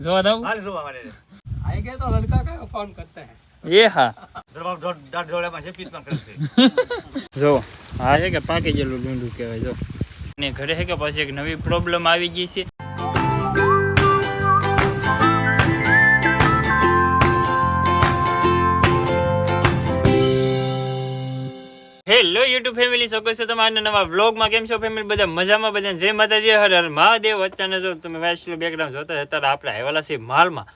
જોવા દઉં हाल सुबह हमारे आई गए तो लड़का का फोन करते हैं એ હા दरबार डाट जोड़े में से पीत में करते જો આ છે કે પાકી ગયેલું ડુંડું કહેવાય જો ને ઘરે છે કે પછી એક નવી પ્રોબ્લેમ આવી ગઈ છે હેલો યુટ્યુબ ફેમિલી સ્વાગત છે તમારા નવા વ્લોગમાં. કેમ છો ફેમિલી? બધા મજામાં? બધા જય માતાજી, હર હર મહાદેવ. અત્યારે જો તમે વાંચલો બેકગ્રાઉન્ડ જોતા અત્યારે આપણે આવેલા છીએ માલમાં.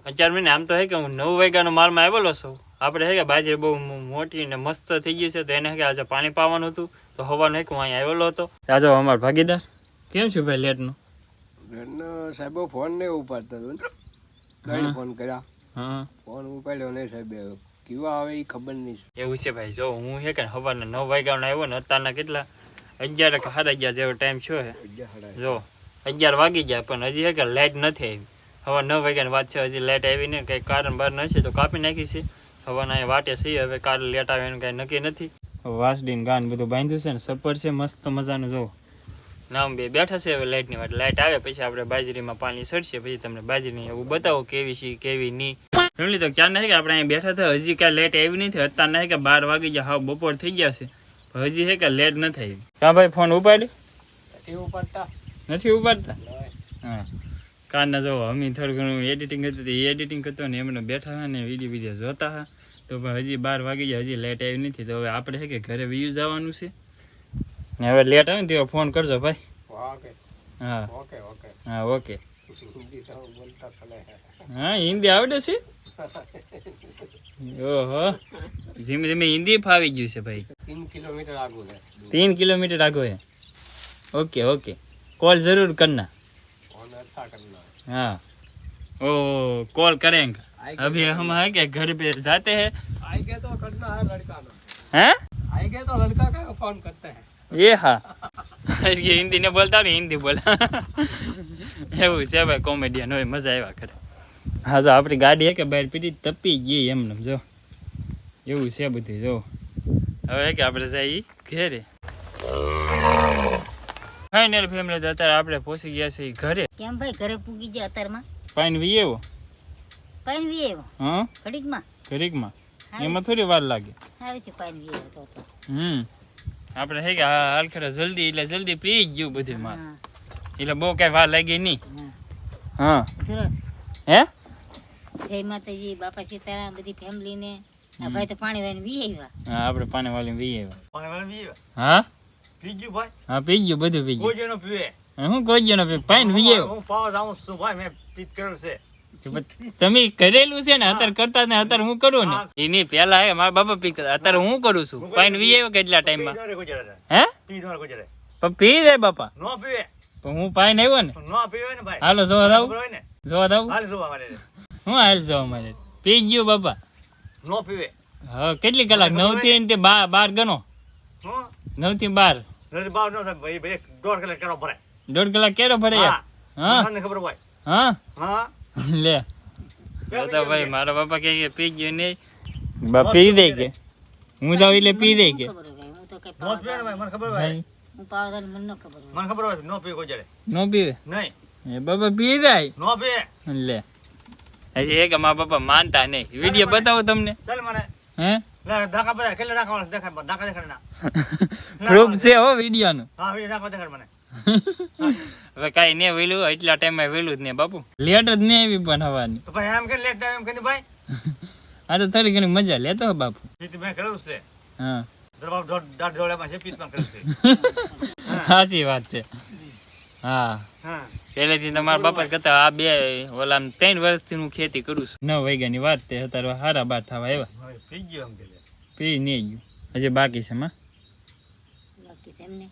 અત્યારે મને આમ તો હે કે હું 9 વાગ્યાનો માલમાં આવેલો છું. આપણે હે કે બાજરી બહુ મોટી ને મસ્ત થઈ ગઈ છે તો એને કે આજે પાણી પાવાનું હતું તો હવાનું હે કે હું અહીંયા આવેલો હતો. આજે અમારો ભાગીદાર કેમ છું ભાઈ લેટનો? સાહેબ ફોન નહીં ઉપાડતા હતો, ફોન કર્યા, હા ફોન ઉપાડ્યો નહીં સાહેબ, કેવા આવે એ ખબર નહીં. એવું છે ભાઈ. જો હું હે કે સવારના 9 વાગ્યાનો આવ્યો ને અત્યારના કેટલા 11 કે 11:30 જેવો ટાઈમ થયો હે. જો 11 વાગી ગયા પણ હજી હે કે લાઇટ નથી આવી. હવે 9 વાગ્યાની વાત છે, હજી લાઇટ આવી ને કંઈ કારણ બાર નથી તો કાપી નાખી છે. હવાના અહીંયા વાટે છીએ, હવે કાલે લેટ આવે એનું કાંઈ નક્કી નથી. વાસડીને ગાન બધું બાંધ્યું છે ને સપર છે મસ્ત મજાનું. જો નામ બે બેઠા છે હવે લાઇટની વાત. લાઇટ આવે પછી આપણે બાજરીમાં પાણી સડશે પછી તમને બાજરીની એવું બતાવો કેવી છે કેવી નહીં. ફેમિલી તો ક્યાં નહીં કે આપણે અહીંયા બેઠા હતા, હજી કાંઈ લેટ આવી નથી. અત્યારે નહીં કે 12 વાગી ગયા, હા બપોર થઈ ગયા છે, હજી છે કે લેટ નથી આવી. ક્યાં ભાઈ ફોન ઉપાડી નથી ઉપાડતા? હા કારના જો અમે થોડું ઘણું એડિટિંગ હતું એ એડિટિંગ કરતો ને એમને બેઠા હા ને વિડીયો જોતા હા તો હજી 12 વાગી ગયા, હજી લેટ આવી નથી. તો હવે આપણે છે કે ઘરે વ્યૂ જવાનું છે ને હવે લેટ આવે ને તો ફોન કરજો ભાઈ. હા હા ઓકે. હા હિન્દી આવડે છે? ઓહો ધીમે ધીમે હિન્દી ફાવી ગયું છે ભાઈ. 3 કિલોમીટર આગળ है, 3 કિલોમીટર આગળ है. ओके ओके कॉल जरूर करना. फोन अच्छा करना. हाँ ओ कॉल करेंगे. अभी हम है क्या घर पे जाते हैं. आई गए तो करना है लड़का ना. हैं आई गए तो लड़का का फोन करते हैं. ये हाँ ये हिंदी ने बोलता नहीं हिंदी बोला એવું છે ભાઈ. કોમેડિયન હોય મજા આવ્યા કરે. હા જો આપણી ગાડી હે કે બહાર પીટી તપી ગઈ એમને જો એવું છે બધું. જો હવે કે આપણે જઈએ ઘરે. ફાઇનલ ફેમિલી તો અત્યારે આપણે પહોંચી ગયા છીએ ઘરે. કેમ ભાઈ ઘરે પૂગી ગયા અત્યારમાં? પાણી વી એવો પાણી વી આવ્યો હા ઘડીકમાં ઘડીકમાં એમાં થોડી વાર લાગે. આવે છે પાણી વી આવ્યો તો આપણે છે કે હાલ ખરા જલ્દી એટલે જલ્દી પી ગયું બધું માં એટલે બહુ કઈ વાર લાગી નહીં. હા સરસ. હે જય માતાજી, બાપા સીતારામ, બધી ફેમિલી ને આ ભાઈ તો પાણી વાળીને વી આવ્યા. હા આપણે પાણી વાળી વી આવ્યા. पानी वाला भी હા पीजू भाई હા પી ગયું બધું પી कोई ગયું. जो न पीवे હું કોઈ ગયો ને પાણી વી આવ્યો. હું પાવા જાઉં છું ભાઈ, મેં પીત કર્યું છે. તમે કરેલું છે ને અત્યારે કરતા ને અત્યારે હું કરું ને એની પેલા હે મારા બાપા પી કરતા અત્યારે હું કરું છું. પાણી વી આવ્યો કેટલા ટાઈમમાં હે પણ પી જાય બાપા નો પીવે પણ હું પાણી આવ્યો ને. નો પીવે ને ભાઈ. હાલો જોવા દઉં ખબર હોય ને જોવા દઉં હાલ સુવા મારે હું હાલ જાઉં મારે પી ગયું બાપા. નો પીવે. હા કેટલી કલાક 9 થી 12 ગણો. હું 9 થી 12 નથી બાવ નો થાય ભાઈ, ભાઈ 1.5 કલાક કરો ભરાય. 1.5 કલાક કેરો પડે યાર. હા મને ખબર હોય. હા હા લે તો ભાઈ મારા બાપા કે પી ગયો નહીં બા પી દે કે હું જાવ એટલે પી દે કે ખબર હોય હું તો કઈ નો પીવે ને ભાઈ, મને ખબર હોય. હું પાવર મને ન ખબર હોય. મને ખબર હોય નો પીવે કોઈ જડે નો પીવે નહીં. એ બાપા પી જાય નો પીવે. લે હજી એક મારા બાપા માનતા નહીં. વિડીયો બતાવો તમને. ચાલ મને હે લા ડાકા બધા કેટલા ડાકા વાળા દેખાય, ડાકા દેખાડ ના. પ્રૂફ છે હો વિડીયો નું. હા વિડિયો ડાકા દેખાડ મને. હવે કાઈ ને વેલું એટલા ટાઈમમાં વેલું જ ને બાપુ. લેટ જ નહીં આવી પણ હવાની. તો ભાઈ એમ કે લેટ એમ કે ભાઈ આ તો થોડી ઘણી મજા લેતો હો બાપુ. પીત મેં કર્યું છે. હા દરબાર દાટ જોડે માં છે પીત માં કર્યું છે. સાચી વાત છે. હા હા પહેલેથી તમારા બાપા કરતા આ બે ઓલા 3 વર્ષથી હું ખેતી કરું છું. 9 વાગ્યાની વાત તે અત્યારે હારા 12 થવા આવ્યા. ભાઈ પી ગયો એમ કે પી નહીં ગયું હજી બાકી છે માં. બાકી છે એમને.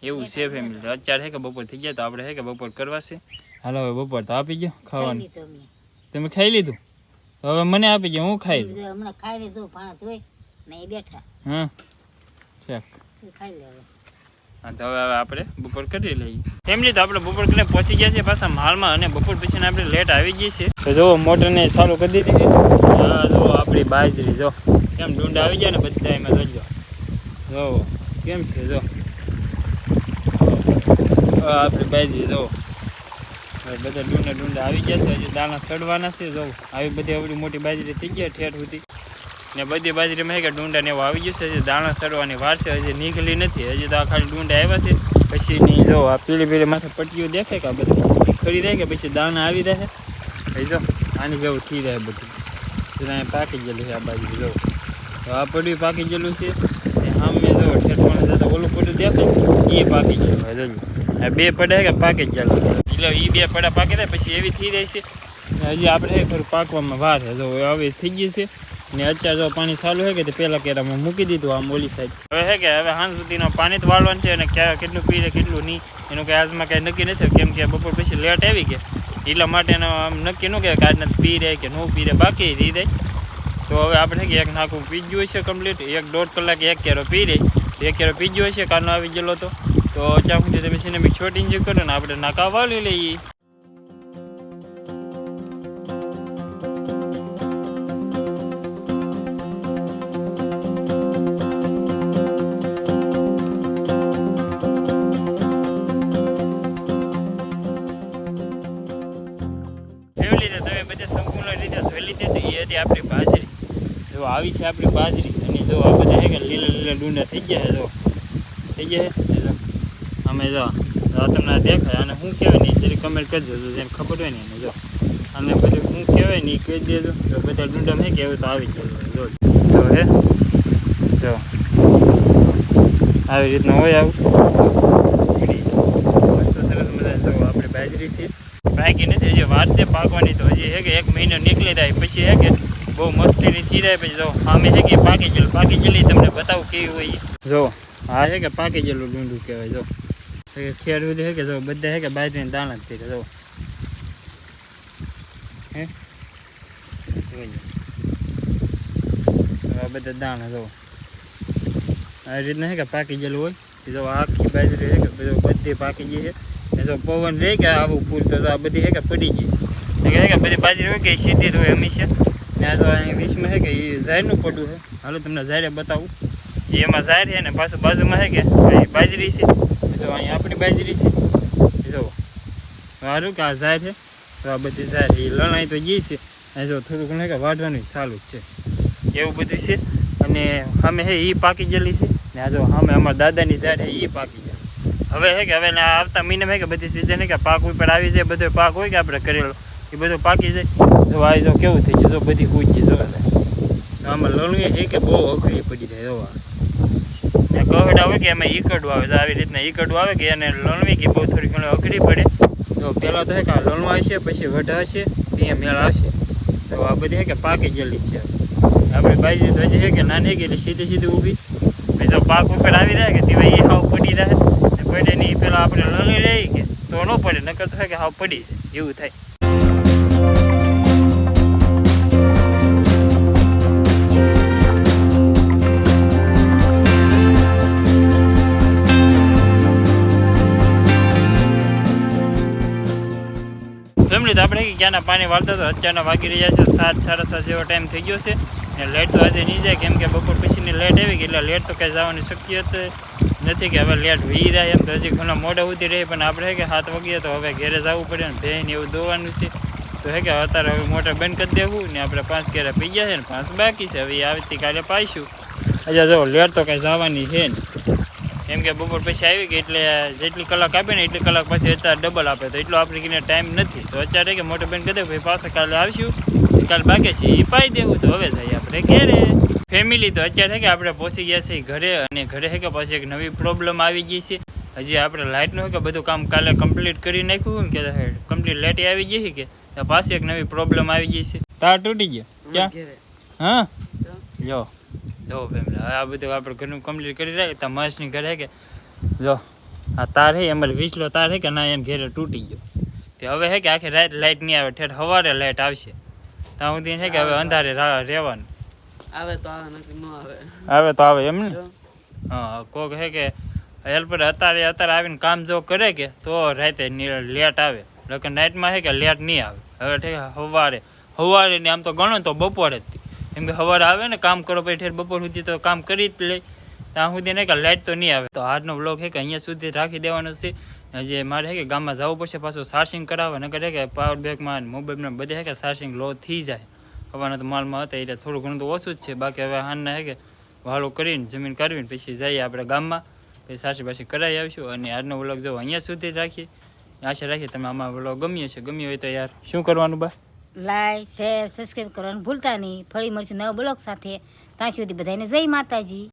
એવું છે ફેમિલી. અત્યારે છે કે બપોર થઈ ગયા તો આપણે છે કે બપોર કરવા છે. હાલો હવે બપોર તો આપી ગયો ખાવાનું. ખાઈ લીધું અમે. તમે ખાઈ લીધું તો હવે મને આપી ગયો હું ખાઈ લઉં. હમણાં ખાઈ લીધું ભાણા ધોઈ ને એ બેઠા હા ઠીક. ખાઈ લે હવે. હા તો હવે આપણે બપોર કરી લઈએ ફેમિલી. તો આપણે બપોર કરીને પહોંચી ગયા છે પાછા માલમાં અને બપોર પછી આપણે લેટ આવી ગઈ છે. તો જો મોટરને ચાલુ કરી દીધી. હા જો આપણી બાજરી જો કેમ ડુંડા આવી ગયા ને બધા એમાં જોજો. જો કેમ છે જો આપણી બાજરી જો બધા ડુંડા આવી ગયા છે. હજી દાણા સડવાના છે. જો આવી બધી આવડી મોટી બાજરી થઈ ગયા ઠેઠ સુધી ને બધી બાજરીમાં હે કે ડુંડા ને એવું આવી ગયું છે. હજી દાણા સડવાની વાર છે. હજી નીકળી નથી. હજી તો આ ખાલી ડુંડા આવ્યા છે. પછીની જો આ પીળી માથે પટ્ટીઓ દેખાય કે આ બધી ખરી રહે કે પછી દાણા આવી રહે. ભાઈ જો આની જેવું થઈ રહે બધું. અહીંયા પાકી ગયેલું છે આ બાજરી. જો આ પડ્યું પાકી ગયેલું છે. આમ મેં જો ઠેઠવાનું જતા ઓલું પડ્યું દેખાય એ પાકી ગયેલું. હવે જોયું આ બે પડ્યા કે પાકી જ ગયેલું. એટલે એ બે પડા પાકી થાય પછી એવી થઈ રહી છે. હજી આપણે થોડું પાકવામાં વાર છે. જો આવી થઈ ગઈ છે ને અત્યારે જો પાણી ચાલુ છે કે તે પહેલાં કેરામાં મૂકી દીધું આમ ઓલી સાઈડ. હવે છે કે હવે સાંજ સુધીનો પાણી જ વાળવાનું છે અને ક્યાં કેટલું પીરે કેટલું નહીં એનું કંઈ આજમાં કાંઈ નક્કી નથી. કેમ કે બપોર પછી લેટ આવી ગયા એટલા માટે આમ નક્કી ન કહેવાય કે આજના પી રહે કે ન પી રહે બાકી રહી જાય. તો હવે આપણે કે એક નાખું પી ગયું છે કમ્પ્લીટ. 1-1.5 કલાક એક કેરો પી રહી. એક કેરો પી ગયો છે કારનો આવી ગયેલો તો ત્યાં સુધી તમે સિનેમિક શોટિંગ જે કરો ને આપણે નાકા વાળી લઈએ. તમે બધા સંપૂર્ણ રીતે જોઈ લીધી હતી એ હતી આપણી બાજરી. જો આવી છે આપણી બાજરી અને જો આ બધા છે કે લીલા ડુંડા થઈ ગયા છે. જો થઈ ગયા છે. જો અમે જો આ તમને દેખાય અને શું કહેવાય ને જરી કમેન્ટ કરજો જેને ખબર હોય ને એને. જો અને બધું શું કહેવાય ને એ કહી દેજો. તો બધા ડુંડા મેં કહેવું તો આવી ગયેલું. જો જો હે જો આવી રીતના હોય આવું મસ્ત સરસ મજા. જો આપણી બાજરી છે પાકી નથી હજી વાર છે પાકવાની. તો હજી હે કે 1 મહિનો નીકળી જાય પછી હે કે બહુ મસ્તીની થઈ જાય. પછી જો આમે હે કે પાકી ગયેલી તમને બતાવું કેવી હોય. જો આ છે કે પાકી ગયેલું ડુંડું કહેવાય. જો ખેડ સુધી હે કે જો બધા હે કે બાજરીને દાણા જ થઈ જો હે આ બધા દાણા જો આવી રીતના હે કે પાકી ગયેલું હોય. જો આખી બાજરી હે કે બધી પાકી ગઈ છે. જો પવન રહે કે આવું ફૂલ તો આ બધી હે કે પડી ગઈ છે. હે કે બધી બાજરી હોય કે સીધી જ હોય હંમેશા. ને તો અહીં વીસમાં હે કે એ ઝાડનું પડું છે. હાલો તમને ઝાડે બતાવું. એમાં ઝાડ છે ને પાછું બાજુમાં હે કે બાજરી છે. જો અહીં આપણી બાજરી છે. જો સારું કે આ ઝાડ છે તો આ બધી ઝાડ એ લણાઈ તો ગઈ છે. અહીં જો થોડું ઘણું કે વાઢવાનું ચાલુ જ છે એવું બધું છે. અને અમે હે એ પાકી ગયેલી છે ને આ જો અમે અમારા દાદાની ઝાડ છે એ પાકી જાય. હવે હે કે હવે આવતા મહિનામાં હે કે બધી સિઝન હે કે પાક ઉપર આવી જાય. બધો પાક હોય કે આપણે કરેલો એ બધું પાકી જાય. જો આવી જો કેવું થઈ ગયું. જો બધી કૂદી જો આમાં લણવી છે કે બહુ અઘરી પડી જાય. જોવા ને કવડા હોય કે એમાં ઈકડું આવે. તો આવી રીતના ઈકડું આવે કે એને લણવી કે બહુ થોડી ઘણી અઘરી પડે. તો પહેલાં તો હે કે લણવા હશે પછી વઢા હશે ત્યાં મેળ આવશે. તો આ બધી હે કે પાકી ગયેલી છે. આપણે બાજરી તો હજી હે કે નાની ગયેલી સીધી ઊભી. જો પાક ઉપર આવી રહે કે તેવા એ હાવ પડી રહે ને પડે નહીં. પેલા આપણે લણી લઈએ કે તો ન પડે નકર તો કે હાવ પડી છે એવું થાય. ફેમિલી તો આપણે ક્યાંના પાણી વાળતા તો અત્યારના વાગી રહ્યા છે 7-7:30 જેવો ટાઈમ થઈ ગયો છે. ને લેટ તો આજે નહીં જાય કેમ કે બપોર પછીની લેટ આવી ગઈ એટલે લેટ તો કંઈ જવાની શક્યતા નથી કે હવે લેટ વી જાય. એમ તો હજી ઘણા મોડા સુધી રહે પણ આપણે કે 7 વાગ્યા તો હવે ઘરે જવું પડે ને ભેન એવું દોવાનું છે. તો હે કે અત્યારે હવે મોટર બંધ કરી દેવું ને આપણે 5 કેરા પી ગયા છે ને 5 બાકી છે. હવે આવતીકાલે પાઈશું. અચ્છા જો લેટ તો કંઈ જવાની છે ને કેમ કે બપોર પછી આવી ગઈ એટલે જેટલી કલાક આપે ને એટલી કલાક પછી અત્યારે ડબલ આપે તો એટલો આપણે કીને ટાઈમ નથી. તો અત્યારે કે મોટર બંધ કરી દે ભાઈ પાછા કાલે આવશું. કાલે બાકી છે એ પાઈ દેવું. તો હવે જઈએ આપણે ઘરે. ફેમિલી તો અત્યારે કે આપણે પહોંચી ગયા છીએ ઘરે. અને ઘરે છે કે પછી એક નવી પ્રોબ્લેમ આવી ગઈ છે. હજી આપણે લાઇટનું કે બધું કામ કાલે કમ્પ્લીટ કરી નાખ્યું કે કમ્પ્લીટ લાઇટ આવી ગઈ છે કે પાછી એક નવી પ્રોબ્લેમ આવી ગઈ છે. તાર તૂટી ગયો ક્યાં? હા જો જો ફેમિલી હવે આ બધું આપણે ઘરનું કમ્પ્લીટ કરી રહ્યા તો મસ્તની ઘરે કે જો આ તાર છે અમારે વીસલો તાર છે કે ના એને ઘેરે તૂટી ગયો. તે હવે છે કે આખી રાત લાઇટ નહીં આવે. ઠેઠ સવારે લાઇટ આવશે ત્યાં સુધી છે કે હવે અંધારે રહેવાનું. આવે તો આવે નકર ન આવે. આવે તો આવે એમ ને. હા કોક છે કે હેલ્પર અત્યારે આવીને કામ જો કરે કે તો રાતે લેટ આવે. એટલે નાઇટમાં છે કે લેટ નહીં આવે. હવે ઠીક સવારે ને આમ તો ગણો તો બપોરે જ કેમ કે સવારે આવે ને કામ કરો પછી ઠેર બપોર સુધી તો કામ કરી જ લે ત્યાં સુધી ને કે લાઇટ તો નહીં આવે. તો આજનો વ્લોગ છે કે અહીંયા સુધી રાખી દેવાનો છે. હજી મારે હે કે ગામમાં જવું પડશે પાછું ચાર્જિંગ કરાવવા નકર હે કે પાવર બેંકમાં મોબાઈલમાં બધે હે કે ચાર્જિંગ લો થઈ જાય હવાના તો માલમાં હતા એટલે થોડું ઘણું તો ઓછું જ છે બાકી હવે હાલના હે કે વાળો કરીને જમીન કાઢવીને પછી જઈએ આપણે ગામમાં પછી સાચી પાછી કરાવી આવીશું અને આજનો વ્લોગ જો અહીંયા સુધી જ રાખીએ આશા રાખીએ તમે આમાં વ્લોગ ગમ્યો હોય તો યાર શું કરવાનું બા લાઈક શેર સબસ્ક્રાઈબ કરવાનું ભૂલતા નહીં ફરી મળશું નવા બ્લોગ સાથે ત્યાં સુધી બધાને જય માતાજી.